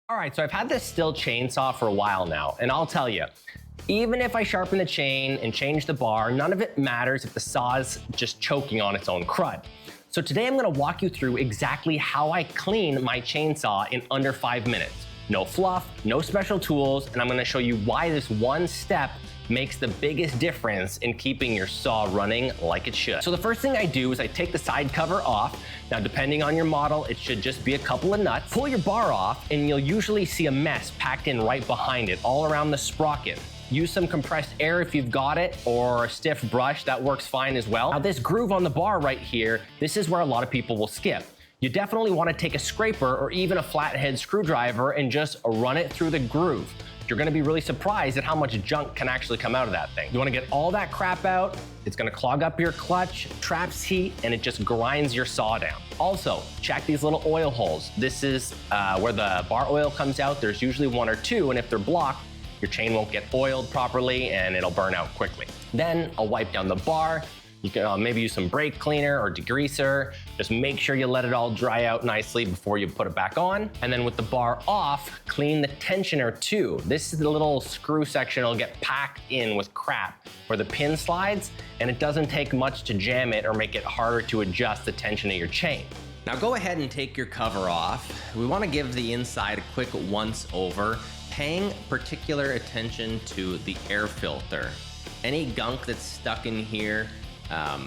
All right, so I've had this Stihl chainsaw for a while now, and I'll tell you, even if I sharpen the chain and change the bar, none of it matters if the saw's just choking on its own crud. So today I'm gonna walk you through exactly how I clean my chainsaw in under 5 minutes. No fluff, no special tools, and I'm gonna show you why this one step makes the biggest difference in keeping your saw running like it should. So the first thing I do is I take the side cover off. Now, depending on your model, it should just be a couple of nuts. Pull your bar off and you'll usually see a mess packed in right behind it, all around the sprocket. Use some compressed air if you've got it, or a stiff brush, that works fine as well. Now this groove on the bar right here, this is where a lot of people will skip. You definitely want to take a scraper or even a flathead screwdriver and just run it through the groove. You're gonna be really surprised at how much junk can actually come out of that thing. You wanna get all that crap out. It's gonna clog up your clutch, traps heat, and it just grinds your saw down. Also, check these little oil holes. This is where the bar oil comes out. There's usually one or two, and if they're blocked, your chain won't get oiled properly and it'll burn out quickly. Then I'll wipe down the bar. You can maybe use some brake cleaner or degreaser. Just make sure you let it all dry out nicely before you put it back on. And then with the bar off, clean the tensioner too. This is the little screw section. It'll get packed in with crap where the pin slides, and it doesn't take much to jam it or make it harder to adjust the tension of your chain. Now go ahead and take your cover off. We want to give the inside a quick once over, paying particular attention to the air filter. Any gunk that's stuck in here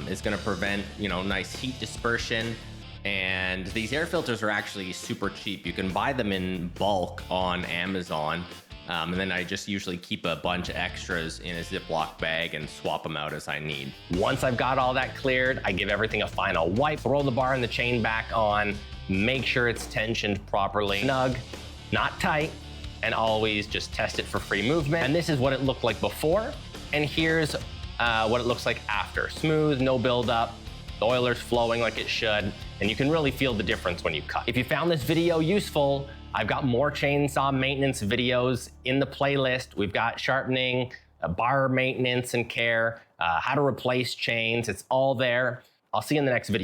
is going to prevent, nice heat dispersion. And these air filters are actually super cheap. You can buy them in bulk on Amazon. And then I just usually keep a bunch of extras in a Ziploc bag and swap them out as I need. Once I've got all that cleared, I give everything a final wipe, throw the bar and the chain back on, make sure it's tensioned properly, snug, not tight, and always just test it for free movement. And this is what it looked like before, and here's what it looks like after. Smooth, no buildup, the oiler's flowing like it should, and you can really feel the difference when you cut. If you found this video useful, I've got more chainsaw maintenance videos in the playlist. We've got sharpening, bar maintenance and care, how to replace chains. It's all there. I'll see you in the next video.